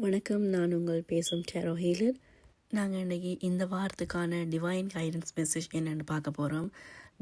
வணக்கம், நான் உங்கள் பேசும் டேரோ ஹீலர். நாங்கள் இன்றைக்கி இந்த வாரத்துக்கான டிவைன் கைடன்ஸ் மெசேஜ் என்னென்னு பார்க்க போகிறோம்.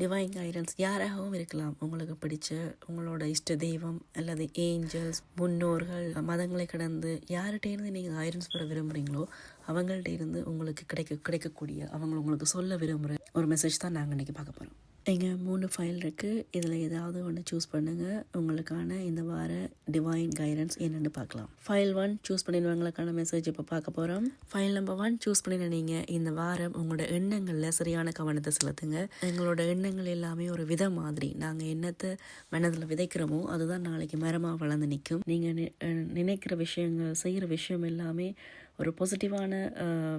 டிவைன் கைடன்ஸ் யாராகவும் இருக்கலாம். உங்களுக்கு பிடிச்ச உங்களோட இஷ்ட தெய்வம் அல்லது ஏஞ்சல்ஸ், முன்னோர்கள், மதங்களை கடந்து யார்கிட்டேருந்து நீங்கள் கைடன்ஸ் பெற விரும்புகிறீங்களோ அவங்கள்ட்ட இருந்து உங்களுக்கு கிடைக்கக்கூடிய அவங்க உங்களுக்கு சொல்ல விரும்புகிற ஒரு மெசேஜ் தான் நாங்கள் இன்றைக்கி பார்க்க போகிறோம். இங்கே 3 ஃபைல் இருக்குது. இதில் ஏதாவது ஒன்று சூஸ் பண்ணுங்கள். உங்களுக்கான இந்த வார டிவைன் கைடன்ஸ் என்னென்னு பார்க்கலாம். ஃபைல் 1 சூஸ் பண்ணிடுவங்களுக்கான மெசேஜ் இப்போ பார்க்க போகிறோம். ஃபைல் நம்பர் 1 சூஸ் பண்ணின நீங்கள் இந்த வாரம் உங்களோட எண்ணங்களில் சரியான கவனத்தை செலுத்துங்க. எங்களோட எண்ணங்கள் எல்லாமே ஒரு வித மாதிரி. நாங்கள் எண்ணத்தை மனதில் விதைக்கிறோமோ அதுதான் நாளைக்கு மரமாக வளர்ந்து நிற்கும். நீங்கள் நினைக்கிற விஷயங்கள், செய்கிற விஷயம் எல்லாமே ஒரு பாசிட்டிவான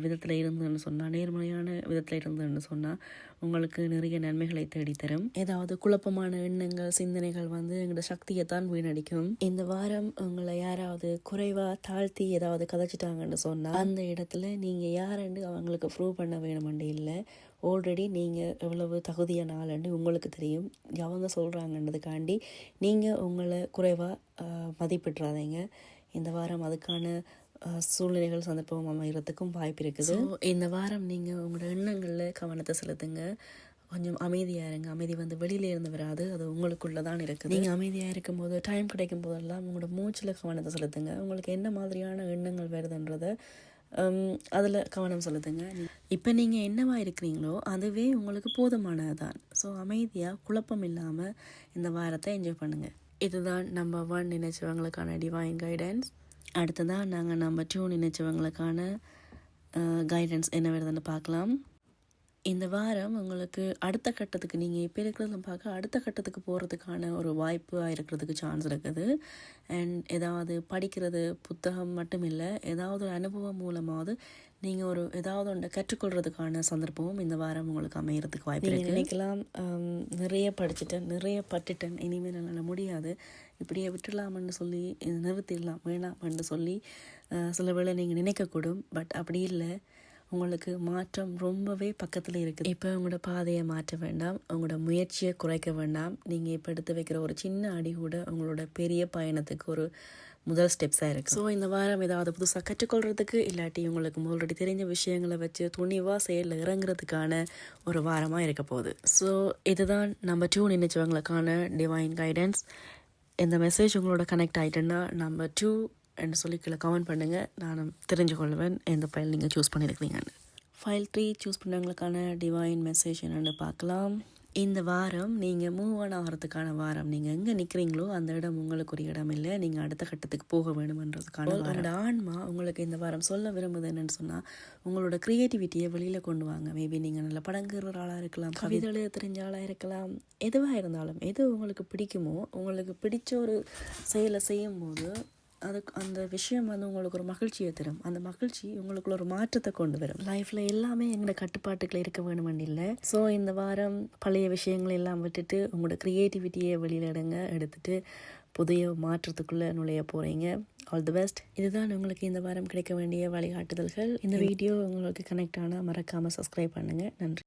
விதத்தில் இருந்ததுன்னு சொன்னால், நேர்மறையான விதத்தில் இருந்ததுன்னு சொன்னால் உங்களுக்கு நிறைய நன்மைகளை தேடித்தரும். ஏதாவது குழப்பமான எண்ணங்கள், சிந்தனைகள் எங்களோட சக்தியை தான் வீணடிக்கும். இந்த வாரம் உங்களை யாராவது குறைவாக தாழ்த்தி ஏதாவது கதைச்சிட்டாங்கன்னு சொன்னால் அந்த இடத்துல நீங்கள் யாருன்னு அவங்களுக்கு ப்ரூவ் பண்ண வேணுமெண்டு இல்லை. ஆல்ரெடி நீங்கள் எவ்வளவு தகுதியான ஆளுன்னு உங்களுக்கு தெரியும். அவங்க சொல்கிறாங்கன்றதுக்காண்டி நீங்கள் உங்களை குறைவாக மதிப்பிட்றாதீங்க. இந்த வாரம் அதுக்கான சூழ்நிலைகள் சந்தர்ப்பம் அமைகிறதுக்கும் வாய்ப்பு இருக்குது. இந்த வாரம் நீங்கள் உங்களோட எண்ணங்களில் கவனத்தை செலுத்துங்க. கொஞ்சம் அமைதியாக இருங்க. அமைதி வெளியில இருந்து வராது, அது உங்களுக்குள்ளே தான் இருக்குது. நீங்கள் அமைதியாக இருக்கும்போது, டைம் கிடைக்கும் போதெல்லாம் உங்களோட மூச்சில் கவனத்தை செலுத்துங்க. உங்களுக்கு என்ன மாதிரியான எண்ணங்கள் வருதுன்றதை அதில் கவனம் செலுத்துங்க. இப்போ நீங்கள் என்னவா இருக்கிறீங்களோ அதுவே உங்களுக்கு போதுமானது தான். ஸோ அமைதியாக குழப்பம் இல்லாமல் இந்த வாரத்தை என்ஜாய் பண்ணுங்கள். இதுதான் நம்பர் 1 நினைச்சவங்களுக்கான டிவைன் கைடன்ஸ். அடுத்ததாக நாங்கள் நம்பர் 2 நினைச்சவங்களுக்கான கைடன்ஸ் என்ன வருதுன்னு பார்க்கலாம். இந்த வாரம் உங்களுக்கு அடுத்த கட்டத்துக்கு, நீங்கள் இப்போ இருக்கிறத பார்க்க அடுத்த கட்டத்துக்கு போகிறதுக்கான ஒரு வாய்ப்பாக இருக்கிறதுக்கு சான்ஸ் இருக்குது. அண்ட் ஏதாவது படிக்கிறது, புத்தகம் மட்டும் இல்லை, ஏதாவது ஒரு அனுபவம் மூலமாவது நீங்கள் ஏதாவது ஒன்றை கற்றுக்கொள்கிறதுக்கான சந்தர்ப்பமும் இந்த வாரம் உங்களுக்கு அமைகிறதுக்கு வாய்ப்பு இருக்குது. நினைக்கலாம், நிறைய படிச்சுட்டேன், நிறைய பட்டுட்டேன், இனிமேல் என்னால் முடியாது, இப்படியே விட்டுடலாம்னு சொல்லி நிறுத்திடலாம், வேணாம்னு சொல்லி சில வேளை நீங்கள் நினைக்கக்கூடும். பட் அப்படி இல்லை, உங்களுக்கு மாற்றம் ரொம்பவே பக்கத்தில் இருக்குது. இப்போ உங்களோட பாதையை மாற்ற வேண்டாம், உங்களோட முயற்சியை குறைக்க வேண்டாம். நீங்கள் இப்போ எடுத்து வைக்கிற ஒரு சின்ன அடி கூட உங்களோட பெரிய பயணத்துக்கு ஒரு முதல் ஸ்டெப்ஸாக இருக்குது. ஸோ இந்த வாரம் ஏதாவது புதுசாக கற்றுக்கொள்கிறதுக்கு, இல்லாட்டி உங்களுக்கு ஆல்ரெடி தெரிஞ்ச விஷயங்களை வச்சு துணிவாக செயலில் இறங்குறதுக்கான ஒரு வாரமாக இருக்க போகுது. ஸோ இதுதான் நம்பர் 2 நினைச்சவங்களுக்கான டிவைன் கைடன்ஸ். இந்த மெசேஜ் உங்களோட கனெக்ட் ஆகிட்டேன்னா நம்பர் 2 என்று சொல்லி கீழே கமெண்ட் பண்ணுங்கள். நான் தெரிஞ்சு கொள்வேன் எந்த ஃபைல் நீங்கள் சூஸ் பண்ணியிருக்கிறீங்கன்னு. ஃபைல் 3 சூஸ் பண்ணவங்களுக்கான டிவைன் மெசேஜ் என்னென்னு பார்க்கலாம். இந்த வாரம் நீங்கள் மூவ் ஆன் ஆகிறதுக்கான வாரம். நீங்கள் எங்கே நிற்கிறீங்களோ அந்த இடம் உங்களுக்கு ஒரு இடம் இல்லை, நீங்கள் அடுத்த கட்டத்துக்கு போக வேணுமன்றதுக்கான உங்களோட ஆன்மா உங்களுக்கு இந்த வாரம் சொல்ல விரும்புது என்னென்னு சொன்னால், உங்களோட க்ரியேட்டிவிட்டியை வெளியில் கொண்டு வாங்க. மேபி நீங்கள் நல்ல படங்குற ஆளாக இருக்கலாம், கவிதை எழுத தெரிஞ்ச ஆளாக இருக்கலாம், எதுவாக இருந்தாலும் எது உங்களுக்கு பிடிக்குமோ, உங்களுக்கு பிடிச்ச ஒரு செயலை செய்யும் போது அந்த விஷயம் உங்களுக்கு ஒரு மகிழ்ச்சியை தரும். அந்த மகிழ்ச்சி உங்களுக்குள்ள ஒரு மாற்றத்தை கொண்டு வரும். லைஃப்பில் எல்லாமே எங்களோட கட்டுப்பாட்டுக்களை இருக்க வேணுமென்னு இல்லை. ஸோ இந்த வாரம் பழைய விஷயங்கள் எல்லாம் விட்டுட்டு உங்களோட க்ரியேட்டிவிட்டியை வெளியில் எடுத்துட்டு புதிய மாற்றத்துக்குள்ளே நுழைய போகிறீங்க. All the best. இதுதான் உங்களுக்கு இந்த வாரம் கிடைக்க வேண்டிய வழிகாட்டுதல்கள். இந்த வீடியோ உங்களுக்கு கனெக்ட் ஆனால் மறக்காமல் சப்ஸ்கிரைப் பண்ணுங்கள். நன்றி.